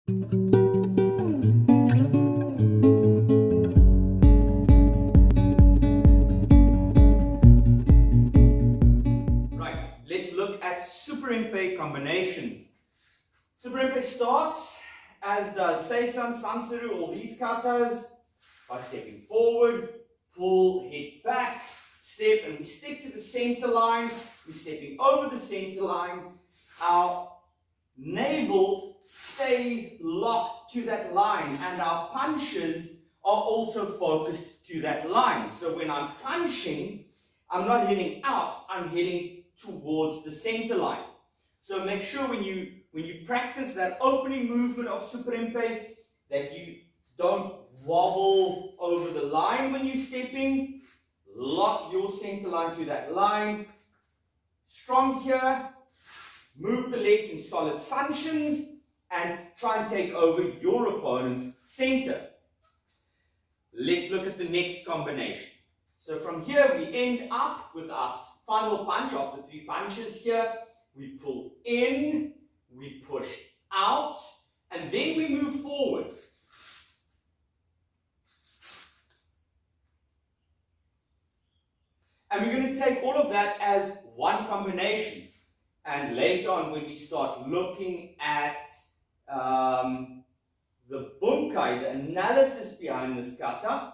Right, let's look at Suparinpei combinations. Suparinpei starts, as does Seisan, Sansuru, all these katas, by stepping forward, pull, hit back, step, and we stick to the center line. We're stepping over the center line. Our navel stays locked to that line, and our punches are also focused to that line. So when I'm punching, I'm not hitting out, I'm hitting towards the center line. So make sure when you practice that opening movement of Suparinpei that you don't wobble over the line when you're stepping. Lock your center line to that line. Strong here. Move the legs in solid sunshins and try and take over your opponent's center. Let's look at the next combination. So from here we end up with our final punch after 3 punches here. We pull in, we push out, and then we move forward. And we're going to take all of that as one combination. And later on, when we start looking at the bunkai, the analysis behind this kata,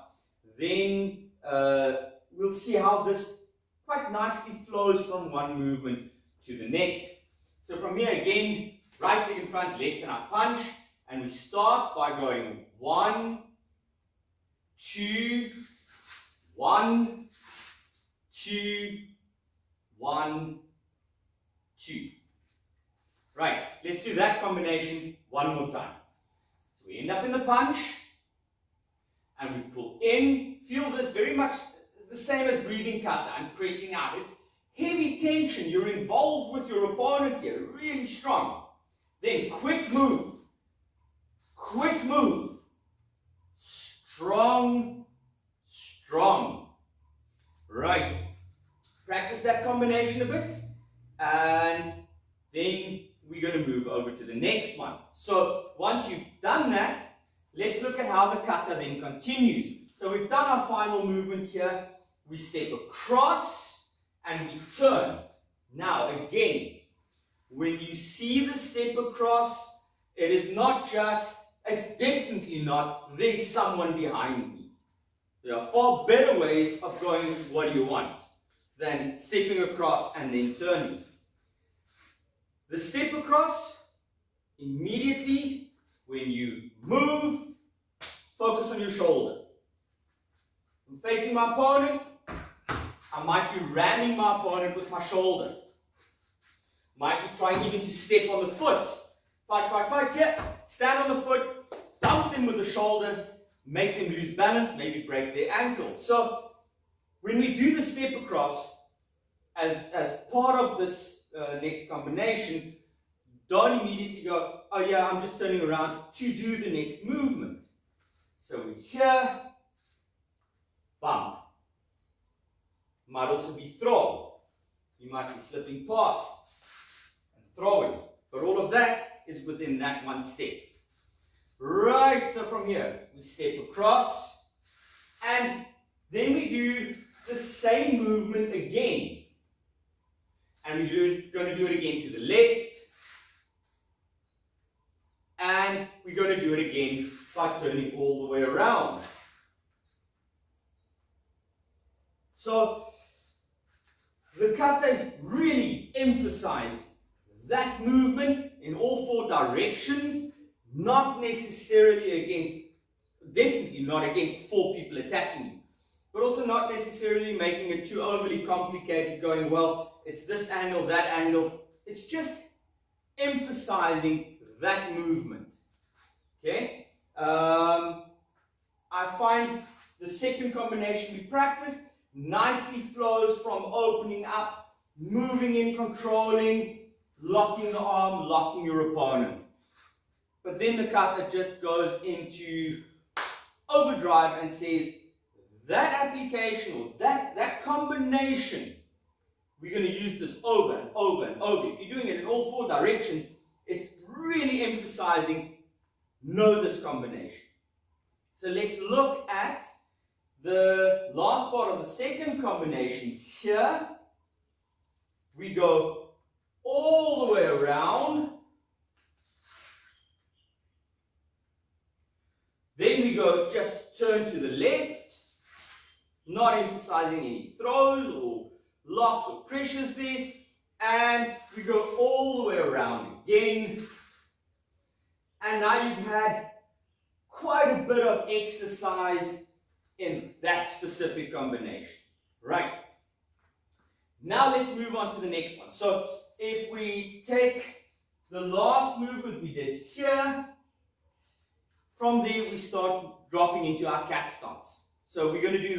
then we'll see how this quite nicely flows from one movement to the next. So from here again, right leg in front, left and I punch, and we start by going 1, 2, 1, 2, 1, 2. Right, let's do that combination one more time. So we end up in the punch, and we pull in. Feel this very much the same as breathing kata and pressing out. It's heavy tension. You're involved with your opponent here, really strong. Then quick move, strong, strong. Right, practice that combination a bit, and then we're going to move over to the next one. So once you've done that, let's look at how the kata then continues. So we've done our final movement here. We step across and we turn. Now again, when you see the step across, it is not just, it's definitely not, there's someone behind me. There are far better ways of going, what do you want, than stepping across and then turning. The step across, immediately when you move, focus on your shoulder. I'm facing my opponent, I might be ramming my opponent with my shoulder. Might be trying even to step on the foot. Fight, fight, fight, yeah. Stand on the foot, dump them with the shoulder, make them lose balance, maybe break their ankle. So when we do the step across, as part of this next combination, don't immediately go, oh yeah, I'm just turning around to do the next movement. So we're here, bump. Might also be throw. You might be slipping past and throwing. But all of that is within that one step. Right, so from here, we step across, and then we do the same movement again. And we're going to do it again to the left. And we're going to do it again by turning all the way around. So the kata is really emphasizing that movement in all 4 directions, not necessarily against, definitely not against 4 people attacking you, but also not necessarily making it too overly complicated, going, well, it's this angle, that angle. It's just emphasizing that movement. Okay? I find the second combination we practiced nicely flows from opening up, moving in, controlling, locking the arm, locking your opponent. But then the kata just goes into overdrive and says, that application or that combination, we're going to use this over and over and over. If you're doing it in all 4 directions, it's really emphasizing know this combination. So let's look at the last part of the second combination. Here we go all the way around. Then we go just turn to the left, not emphasizing any throws or locks or pressures there. And we go all the way around again. And now you've had quite a bit of exercise in that specific combination. Right. Now let's move on to the next one. So if we take the last movement we did here, from there we start dropping into our cat stance. So we're going to do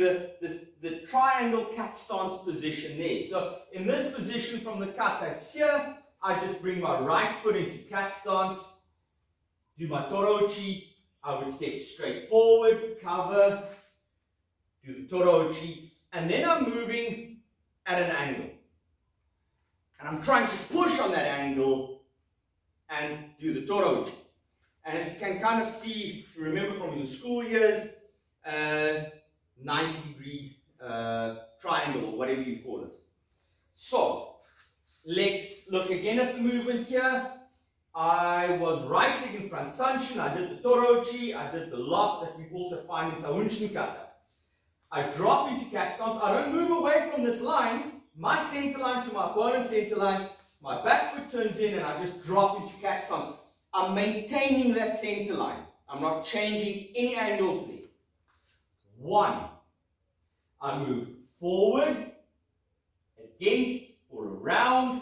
the triangle cat stance position there. So in this position from the kata here, I just bring my right foot into cat stance, do my torochi, I would step straight forward, cover, do the torochi, and then I'm moving at an angle. And I'm trying to push on that angle and do the torochi. And if you can kind of see, remember from your school years, 90-degree triangle, or whatever you call it. So, let's look again at the movement here. I was right leg in front Sanshin, I did the torochi, I did the lock that we also find in Sahunshin kata. I drop into cat stance, I don't move away from this line, my center line to my opponent's center line, my back foot turns in and I just drop into cat stance. I'm maintaining that center line. I'm not changing any angles there. 1. I move forward, against or around.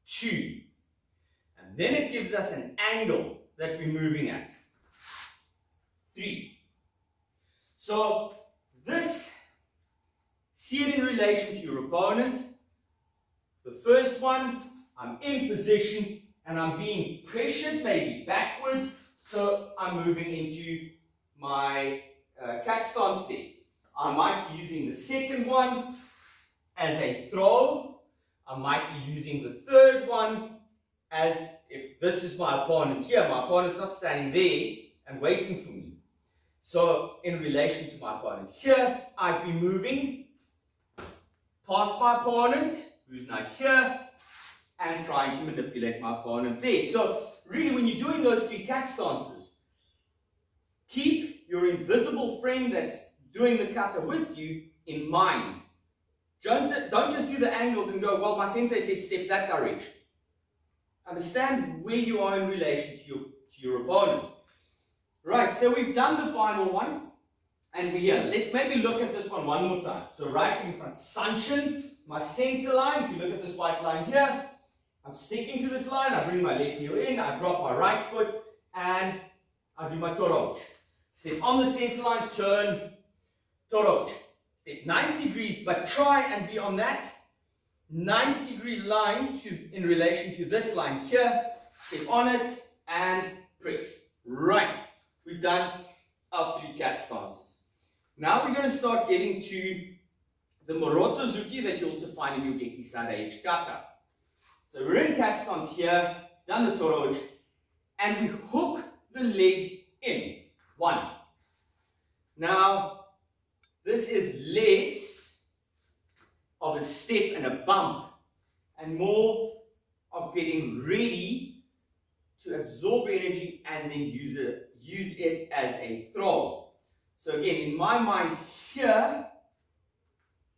2. And then it gives us an angle that we're moving at. 3. So this, see it in relation to your opponent. The first one, I'm in position and I'm being pressured, maybe backwards, so I'm moving into my cat stance there. I might be using the second one as a throw. I might be using the third one as, if this is my opponent here, my opponent's not standing there and waiting for me. So in relation to my opponent here, I'd be moving past my opponent, who's now here, and trying to manipulate my opponent there. So really, when you're doing those 3 cat stances, keep your invisible friend that's doing the kata with you in mind. Don't just do the angles and go, well, my sensei said step that direction. Understand where you are in relation to your opponent. Right, so we've done the final one, and we're here. Let's maybe look at this one more time. So right in front, Sanshin, my center line. If you look at this white line here, I'm sticking to this line, I bring my left heel in, I drop my right foot, and I do my torochi. Step on the center line, turn, torochi. Step 90 degrees, but try and be on that 90-degree line in relation to this line here. Step on it, and press. Right, we've done our 3 cat stances. Now we're going to start getting to the Morotozuki that you also find in your Gekisada H kata. So we're in cat stance here, done the torochi, and we hook the leg in. 1. Now, this is less of a step and a bump, and more of getting ready to absorb energy and then use it as a throw. So again, in my mind here,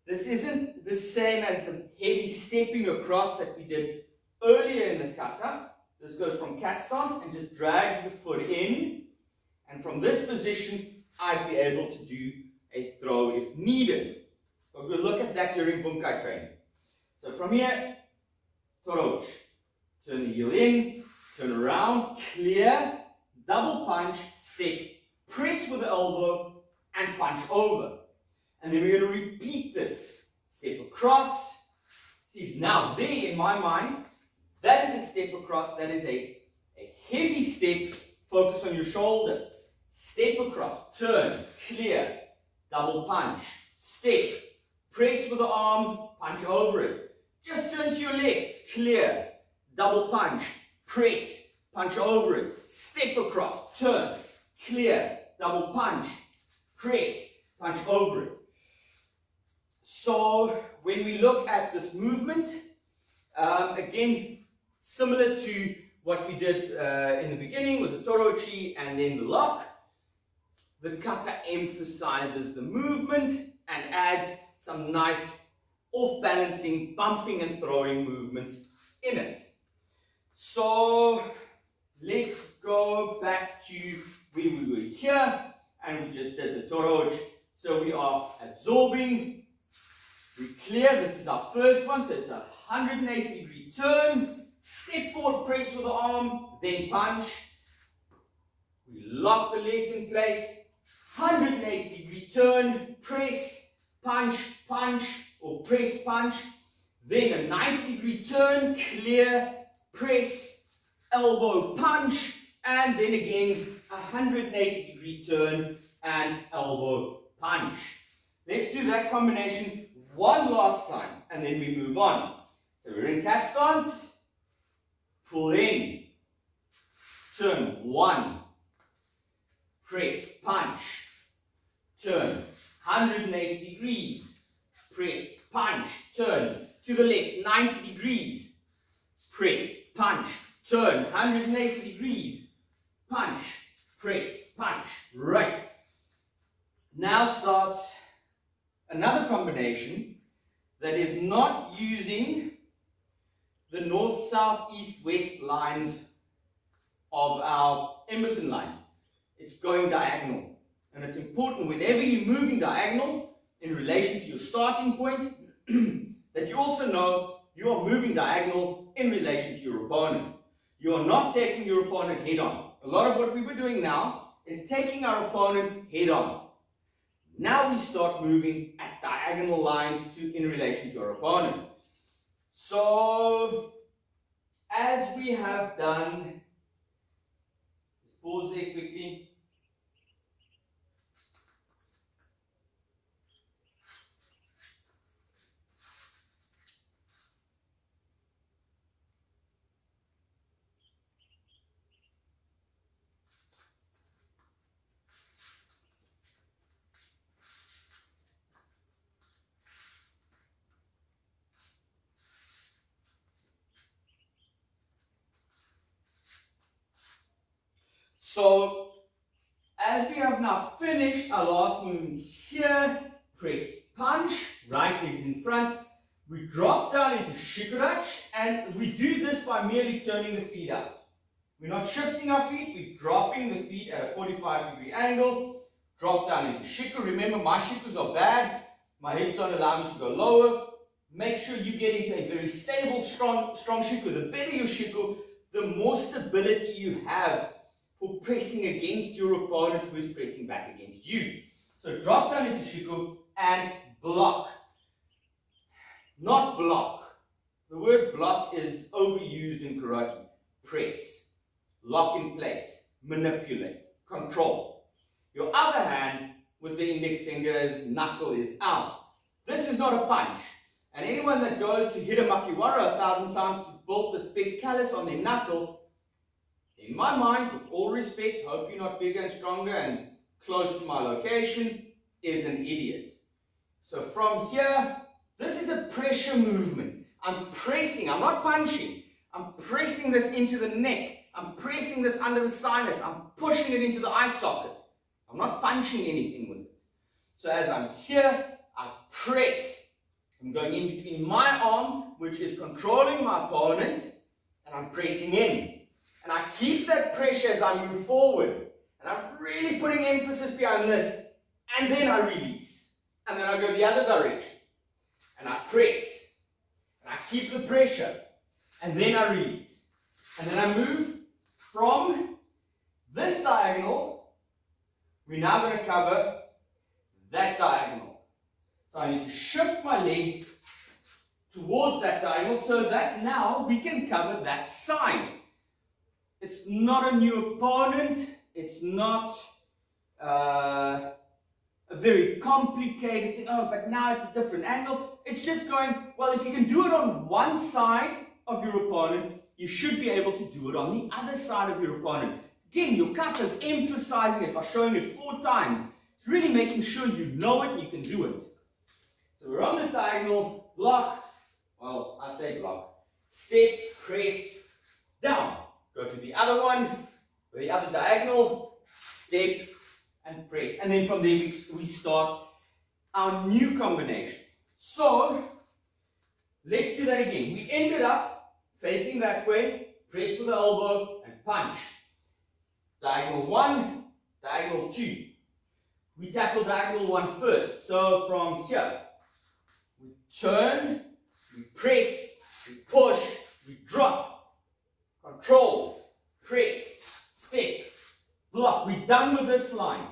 this isn't the same as the heavy stepping across that we did earlier in the kata. This goes from cat stance and just drags the foot in. And from this position, I'd be able to do a throw if needed. But we'll look at that during bunkai training. So from here, torochi. Turn the heel in, turn around, clear, double punch, step, press with the elbow, and punch over. And then we're going to repeat this. Step across. See, now there in my mind, that is a step across. That is a heavy step. Focus on your shoulder. Step across. Turn. Clear. Double punch. Step. Press with the arm. Punch over it. Just turn to your left. Clear. Double punch. Press. Punch over it. Step. step across, turn, clear, double punch, press, punch over it. So when we look at this movement, again, similar to what we did in the beginning with the torochi and then the lock, the kata emphasizes the movement and adds some nice off-balancing, bumping and throwing movements in it. So let's go back to where we were here and we just did the torochi. So we are absorbing, we clear, this is our first one, so it's a 180-degree turn, step forward, press with the arm, then punch. We lock the legs in place, 180-degree turn, press, punch, punch, or press, punch. Then a 90-degree turn, clear, press, elbow, punch, and then again a 180-degree turn and elbow, punch. Let's do that combination one last time, and then we move on. So we're in cat stance, pull in, turn, one, press, punch, turn, 180 degrees, press, punch, turn, to the left, 90 degrees, press, punch, turn, 180 degrees, punch, press, punch, right. Now starts another combination that is not using the north, south, east, west lines of our Emerson lines. It's going diagonal. And it's important whenever you're moving diagonal in relation to your starting point that you also know you are moving diagonal in relation to your opponent. You are not taking your opponent head on. A lot of what we were doing now is taking our opponent head on. Now we start moving at diagonal lines in relation to our opponent. So, as we have done, let's pause there quickly. So, as we have now finished our last movement here, press, punch, right leg is in front, we drop down into shikurachi, and we do this by merely turning the feet out. We're not shifting our feet, we're dropping the feet at a 45-degree angle, drop down into shiku. Remember, my shikus are bad, my hips don't allow me to go lower. Make sure you get into a very stable, strong shiku. The better your shiku, the more stability you have for pressing against your opponent who is pressing back against you. So drop down into shiku and block. Not block. The word block is overused in karate. Press, lock in place, manipulate, control. Your other hand with the index fingers, knuckle is out. This is not a punch. And anyone that goes to hit a makiwara 1,000 times to build this big callus on their knuckle, in my mind, with all respect, hope you're not bigger and stronger and close to my location, is an idiot. So from here, this is a pressure movement. I'm pressing, I'm not punching. I'm pressing this into the neck. I'm pressing this under the sinus. I'm pushing it into the eye socket. I'm not punching anything with it. So as I'm here, I press. I'm going in between my arm, which is controlling my opponent, and I'm pressing in. And I keep that pressure as I move forward. And I'm really putting emphasis behind this. And then I release. And then I go the other direction. And I press. And I keep the pressure. And then I release. And then I move from this diagonal. We're now going to cover that diagonal. So I need to shift my leg towards that diagonal so that now we can cover that side. It's not a new opponent. It's not a very complicated thing. Oh, but now it's a different angle. It's just going, well, if you can do it on one side of your opponent, you should be able to do it on the other side of your opponent. Again, your kata's emphasizing it by showing it 4 times. It's really making sure you know it and you can do it. So we're on this diagonal, block, well, I say block, step, press, down. Go to the other one, the other diagonal, step, and press. And then from there we start our new combination. So, let's do that again. We ended up facing that way, press with the elbow, and punch. Diagonal 1, diagonal 2. We tackle diagonal 1 first. So from here, we turn, we press, we push, we drop, control, press, step, block. We're done with this line.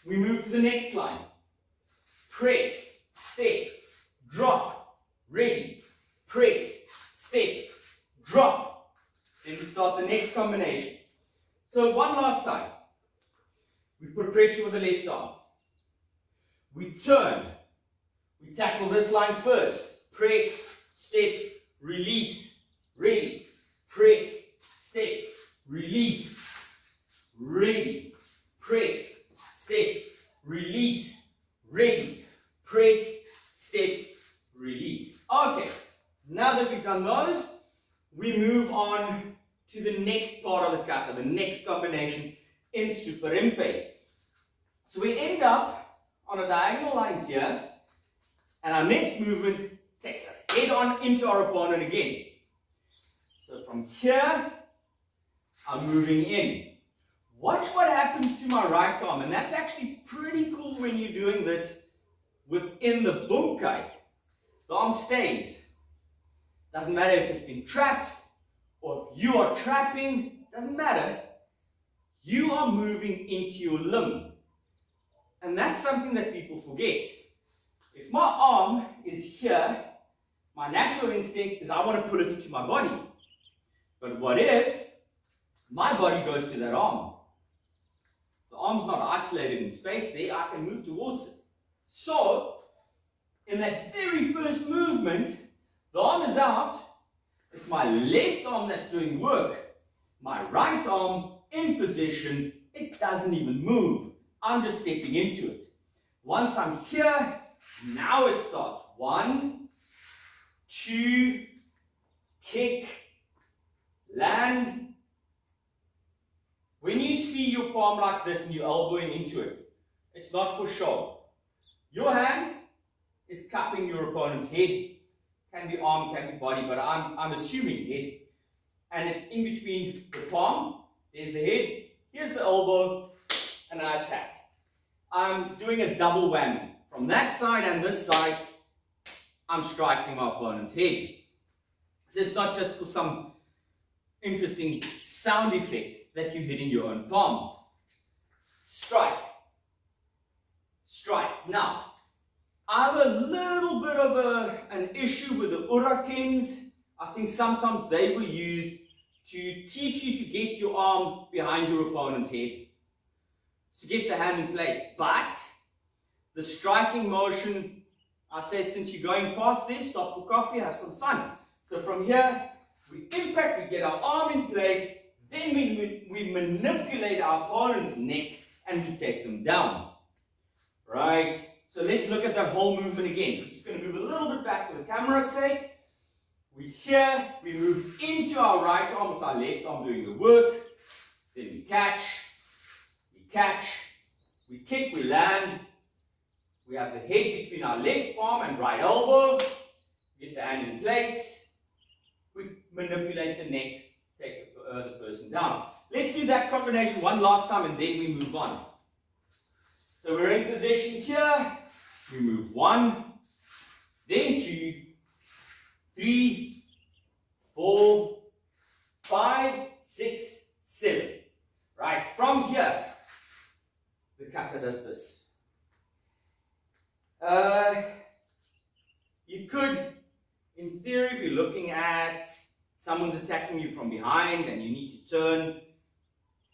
We move to the next line. Press, step, drop, ready, press, step, drop. Then we start the next combination. So one last time. We put pressure with the left arm. We turn. We tackle this line first. Press, step, release, ready, press, step, release, ready, press, step, release, ready, press, step, release. Okay, now that we've done those, we move on to the next part of the kata, the next combination in Suparinpei. So we end up on a diagonal line here, and our next movement takes us head on into our opponent again. So from here, I'm moving in. Watch what happens to my right arm, and that's actually pretty cool when you're doing this within the bunkai. The arm stays. Doesn't matter if it's been trapped or if you are trapping, doesn't matter. You are moving into your limb. And that's something that people forget. If my arm is here, my natural instinct is I want to pull it to my body. But what if my body goes to that arm? The arm's not isolated in space there, I can move towards it. So, in that very first movement, the arm is out. It's my left arm that's doing work. My right arm in position, it doesn't even move. I'm just stepping into it. Once I'm here, now it starts. 1, 2, kick, land. When you see your palm like this and you're elbowing into it, it's not for show. Your hand is cupping your opponent's head. Can be arm, can be body, but I'm assuming head. And it's in between the palm, there's the head, here's the elbow, and I attack. I'm doing a double whammy. From that side and this side, I'm striking my opponent's head. So it's not just for some interesting sound effect that you're hitting your own palm. Strike. Strike. Now, I have a little bit of an issue with the urakens. I think sometimes they were used to teach you to get your arm behind your opponent's head, to get the hand in place. But the striking motion, I say, since you're going past there, stop for coffee, have some fun. So from here, we impact, we get our arm in place, then we manipulate our opponent's neck and we take them down. Right? So let's look at that whole movement again. Just going to move a little bit back for the camera's sake. We're here, we move into our right arm with our left arm doing the work. Then we catch, we kick, we land. We have the head between our left palm and right elbow. Get the hand in place. We manipulate the neck, take the person down. Let's do that combination one last time and then we move on. So we're in position here. We move 1, then 2, 3, 4, 5, 6, 7. Right, from here, the kata does this. You could, in theory, if you're looking at someone's attacking you from behind and you need to turn,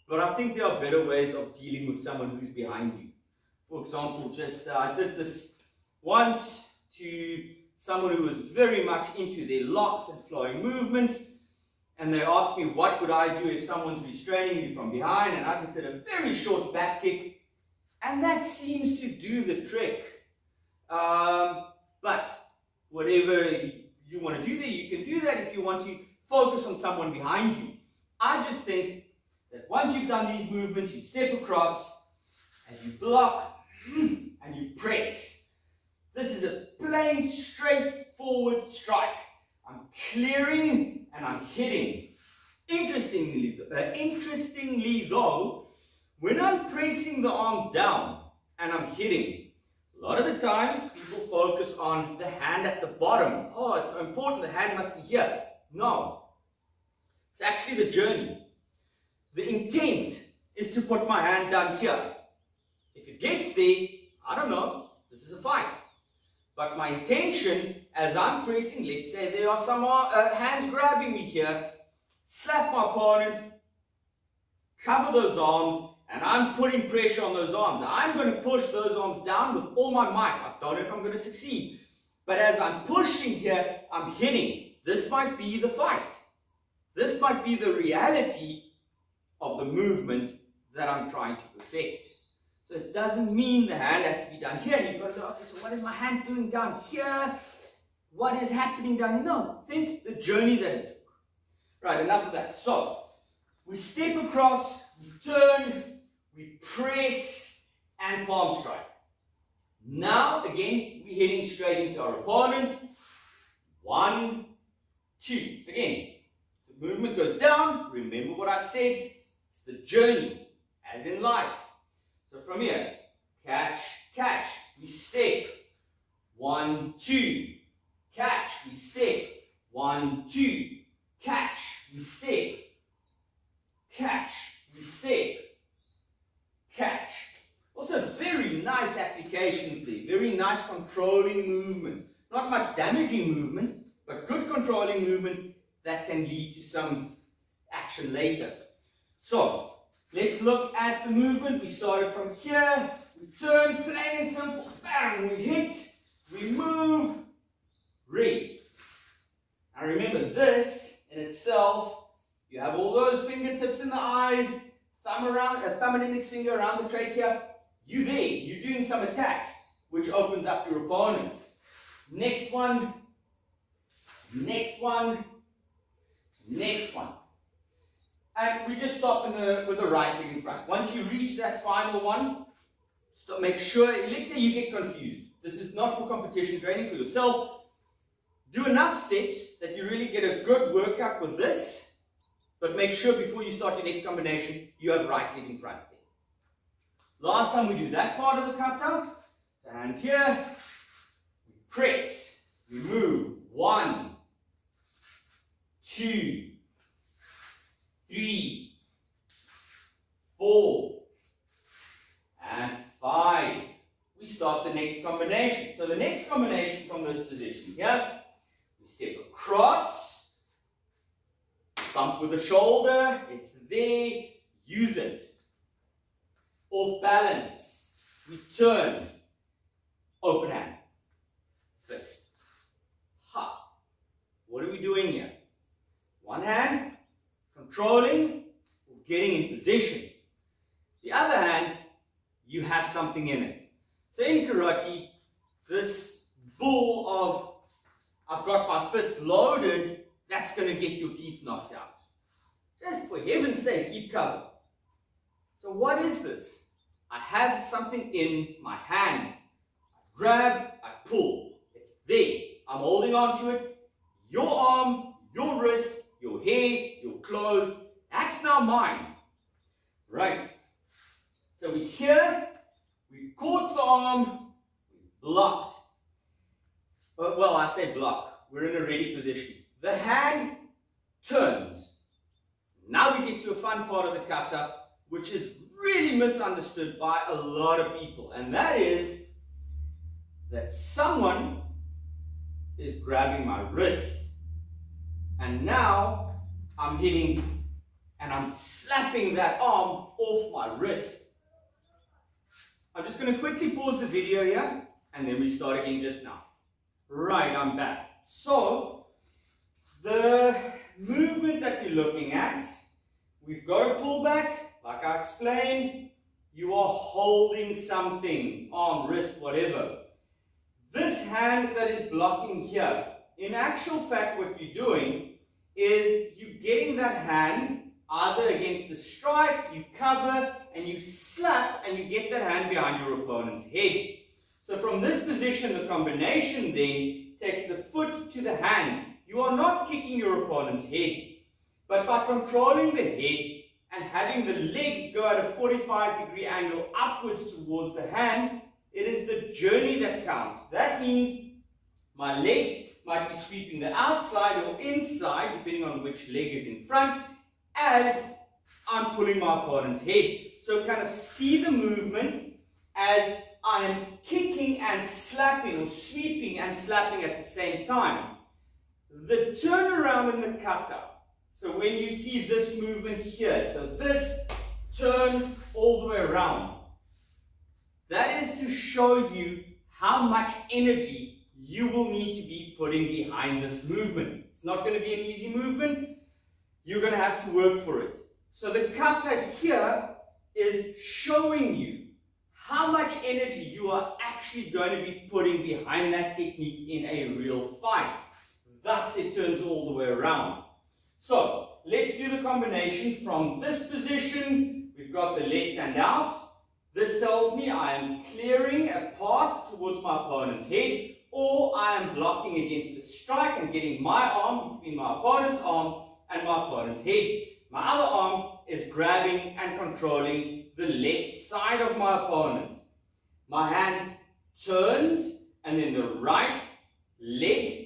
but I think there are better ways of dealing with someone who's behind you. For example, I did this once to someone who was very much into their locks and flowing movements, and they asked me what would I do if someone's restraining me from behind, and I just did a very short back kick, and that seems to do the trick. But whatever you want to do there, you can do that if you want to focus on someone behind you. I just think that once you've done these movements, you step across and you block and you press. This is a plain, straightforward strike. I'm clearing and I'm hitting. Interestingly though, when I'm pressing the arm down and I'm hitting, a lot of the times people focus on the hand at the bottom. Oh, it's so important, the hand must be here. No. It's actually the journey. The intent is to put my hand down here. If it gets there, I don't know, this is a fight. But my intention, as I'm pressing, let's say there are some hands grabbing me here, slap my opponent, cover those arms, and I'm putting pressure on those arms. I'm going to push those arms down with all my might. I don't know if I'm going to succeed. But as I'm pushing here, I'm hitting. This might be the fight. This might be the reality of the movement that I'm trying to perfect. So it doesn't mean the hand has to be down here. You've got to go, okay, so what is my hand doing down here? What is happening down here? No, think the journey that it took. Right, enough of that. So, we step across, we turn, we press, and palm strike. Now, again, we're heading straight into our opponent. 1, 2. Again, the movement goes down. Remember what I said. It's the journey, as in life. So from here, catch, catch. We step. 1, 2. Catch, we step. 1, 2. Catch, we step. Catch, we step. Catch. Also very nice applications there. Very nice controlling movements. Not much damaging movements, but good controlling movements that can lead to some action later. So, let's look at the movement. We started from here. We turn, plain and simple. Bang, we hit. We move. Read. Now remember this in itself. You have all those fingertips in the eyes, thumb and index finger around the trachea. You there, you're doing some attacks, which opens up your opponent. Next one, next one, next one. And we just stop with the right leg in front. Once you reach that final one, make sure, let's say you get confused. This is not for competition training, for yourself. Do enough steps that you really get a good workout with this, but make sure before you start your next combination, you have right leg in front there. Last time we do that part of the kata, so hands here, we press, we move, 1, 2, 3, 4, and 5. We start the next combination. So the next combination from this position here, we step across, bump with the shoulder, it's there, use it. Off balance, we turn, open hand, fist, ha. What are we doing here? One hand, controlling, or getting in position. The other hand, you have something in it. So in karate, this bull of, I've got my fist loaded, that's going to get your teeth knocked out. Just for heaven's sake, keep cover. So what is this? I have something in my hand. I grab, I pull. It's there. I'm holding on to it. Your arm, your wrist, your hair, your clothes, that's now mine. Right. So we're here, we've caught the arm, we've blocked. Well, I say block. We're in a ready position. The hand turns. Now we get to a fun part of the kata, which is really misunderstood by a lot of people. And that is that someone is grabbing my wrist. And now I'm hitting and I'm slapping that arm off my wrist. I'm just going to quickly pause the video here and then we start again just now. Right, I'm back. So, the movement that we're looking at, we've got a pullback, like I explained. You are holding something, arm, wrist, whatever. This hand that is blocking here, in actual fact what you're doing is you're getting that hand either against the strike, you cover, and you slap, and you get that hand behind your opponent's head. So from this position, the combination then takes the foot to the hand. You are not kicking your opponent's head, but by controlling the head and having the leg go at a 45-degree angle upwards towards the hand, it is the journey that counts. That means my leg might be sweeping the outside or inside, depending on which leg is in front, as I'm pulling my opponent's head. So kind of see the movement as I'm kicking and slapping, or sweeping and slapping at the same time. The turnaround in the kata, so when you see this movement here, so this turn all the way around, that is to show you how much energy you will need to be putting behind this movement. It's not going to be an easy movement. You're going to have to work for it. So the kata here is showing you how much energy you are actually going to be putting behind that technique in a real fight. Thus, it turns all the way around. So, let's do the combination from this position. We've got the left hand out. This tells me I am clearing a path towards my opponent's head, or I am blocking against a strike and getting my arm between my opponent's arm and my opponent's head. My other arm is grabbing and controlling the left side of my opponent. My hand turns, and then the right leg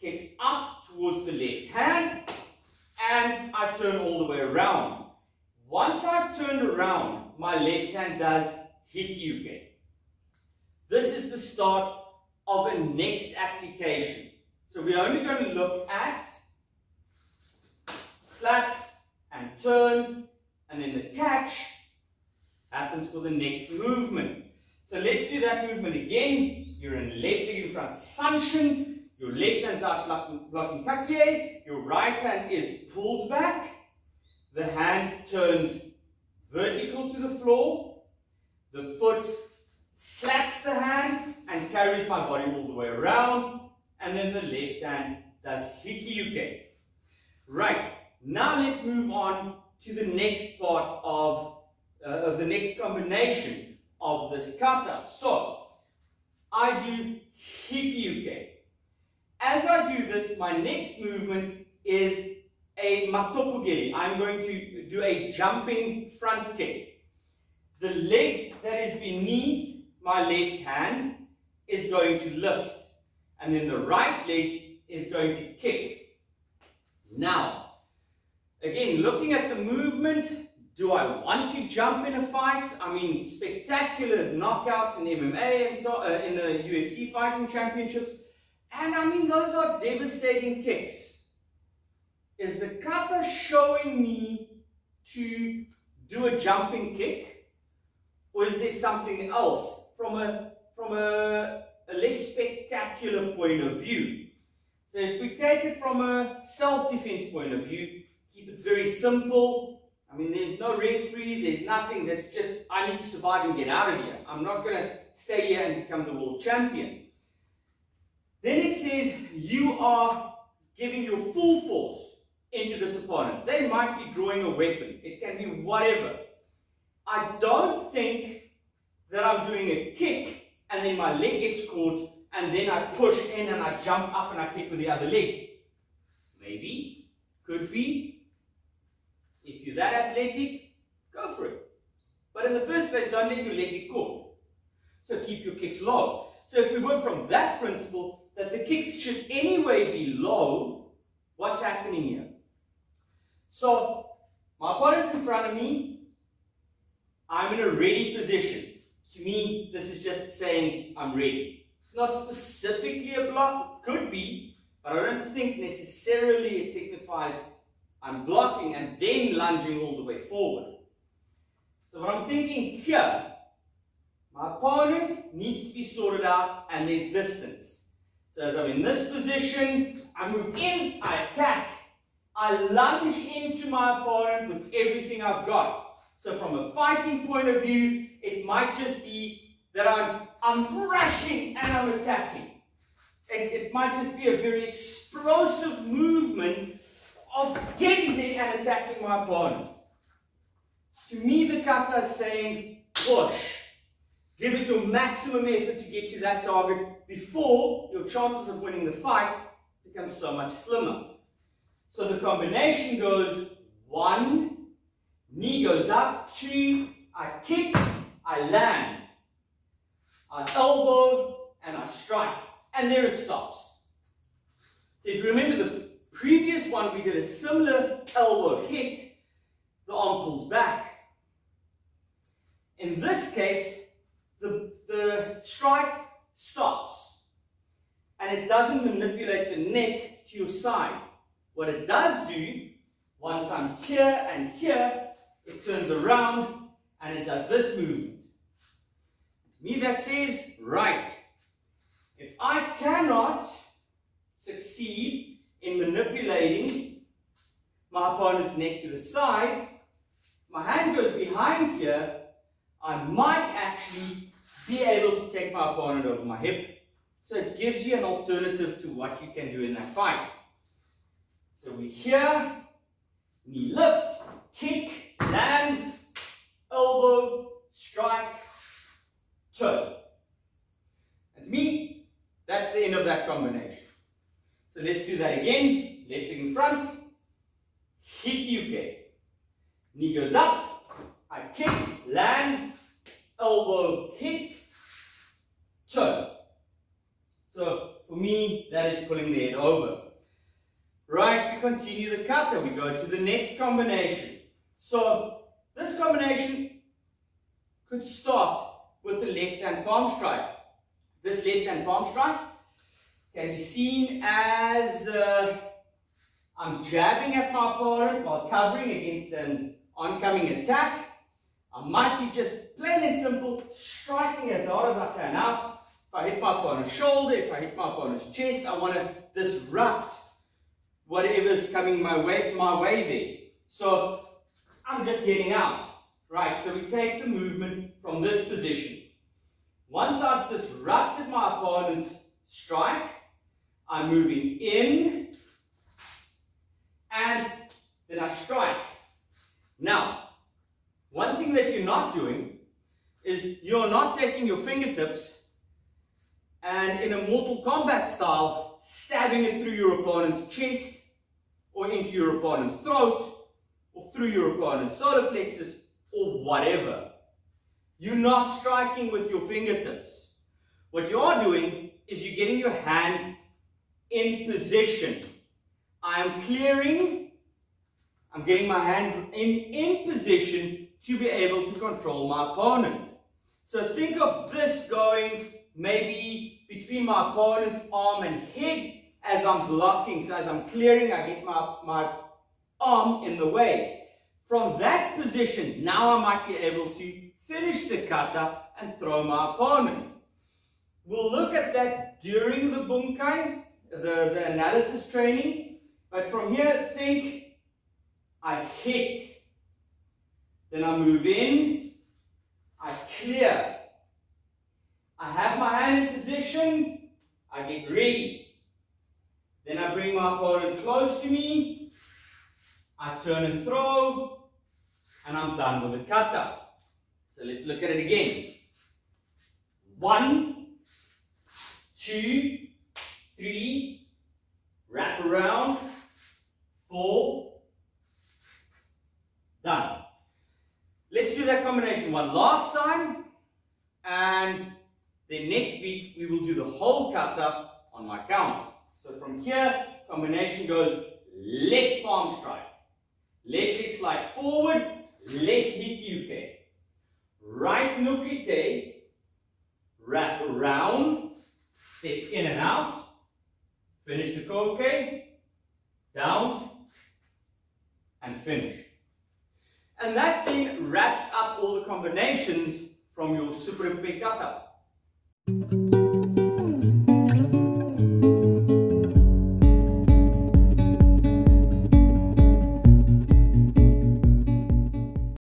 kicks up towards the left hand, and I turn all the way around. Once I've turned around, my left hand does hiki-uke. This is the start of a next application. So we're only going to look at slap and turn, and then the catch happens for the next movement. So let's do that movement again. You're in left leg in front, sanshin. Your left hand's out blocking kakie. Your right hand is pulled back. The hand turns vertical to the floor. The foot slaps the hand and carries my body all the way around. And then the left hand does hiki-uke. Right, now let's move on to the next part of the next combination of this kata. So, I do hiki-uke. As I do this, my next movement is a matopogeri. I'm going to do a jumping front kick. The leg that is beneath my left hand is going to lift, and then the right leg is going to kick. Now, again, looking at the movement, do I want to jump in a fight? I mean, spectacular knockouts in MMA and so in the UFC fighting championships, and I mean, those are devastating kicks. Is the kata showing me to do a jumping kick, or is there something else from a less spectacular point of view? So if we take it from a self-defense point of view, keep it very simple. I mean, there's no referee, there's nothing. That's just, I need to survive and get out of here. I'm not going to stay here and become the world champion. Then it says you are giving your full force into this opponent. They might be drawing a weapon. It can be whatever. I don't think that I'm doing a kick and then my leg gets caught and then I push in and I jump up and I kick with the other leg. Maybe, could be. If you're that athletic, go for it. But in the first place, don't let your leg get caught. So keep your kicks low. So if we work from that principle, that the kicks should anyway be low, what's happening here? So, my opponent's in front of me, I'm in a ready position. To me, this is just saying I'm ready. It's not specifically a block, it could be, but I don't think necessarily it signifies I'm blocking and then lunging all the way forward. So what I'm thinking here, my opponent needs to be sorted out and there's distance. So as I'm in this position, I move in, I attack. I lunge into my opponent with everything I've got. So from a fighting point of view, it might just be that I'm rushing and I'm attacking. It might just be a very explosive movement of getting there and attacking my opponent. To me, the kata is saying, push. Give it your maximum effort to get to that target before your chances of winning the fight become so much slimmer. So the combination goes 1, knee goes up, 2, I kick, I land. I elbow and I strike. And there it stops. So if you remember the previous one, we did a similar elbow hit, the arm pulled back. In this case, the strike stops. And it doesn't manipulate the neck to your side. What it does do, once I'm here and here, it turns around and it does this movement. To me that says, right, if I cannot succeed in manipulating my opponent's neck to the side, if my hand goes behind here, I might actually be able to take my opponent over my hip. So it gives you an alternative to what you can do in that fight. So we're here, knee lift, kick, land, elbow, strike, toe. And to me, that's the end of that combination. So let's do that again. Left leg in front, hiki-uke. Knee goes up, I kick, land, elbow, hit, toe. So for me, that is pulling the head over. Right, we continue the kata. We go to the next combination. So this combination could start with the left hand palm strike. This left hand palm strike can be seen as I'm jabbing at my opponent while covering against an oncoming attack. I might be just plain and simple striking as hard as I can out. If I hit my opponent's shoulder, if I hit my opponent's chest, I want to disrupt whatever's coming my way there. So I'm just getting out. Right, so we take the movement from this position. Once I've disrupted my opponent's strike, I'm moving in and then I strike. Now, one thing that you're not doing is you're not taking your fingertips and in a Mortal Kombat style, stabbing it through your opponent's chest or into your opponent's throat or through your opponent's solar plexus or whatever. You're not striking with your fingertips. What you are doing is you're getting your hand in position. I'm clearing, I'm getting my hand in position to be able to control my opponent. So think of this going maybe between my opponent's arm and head as I'm blocking. So as I'm clearing, I get my arm in the way. From that position, now I might be able to finish the kata and throw my opponent. We'll look at that during the bunkai, the analysis training. But from here, think, I hit. Then I move in, I clear. I have my hand in position, I get ready. Then I bring my opponent close to me, I turn and throw, and I'm done with the kata. So let's look at it again. 1, 2, 3, wrap around, 4, done. Let's do that combination one last time, and then next week we will do the whole kata on my count. So from here, combination goes left palm strike, left leg slide forward, left hiki-uke, right nukite, wrap around, step in and out, finish the koke, down, and finish. And that then wraps up all the combinations from your Suparinpei kata.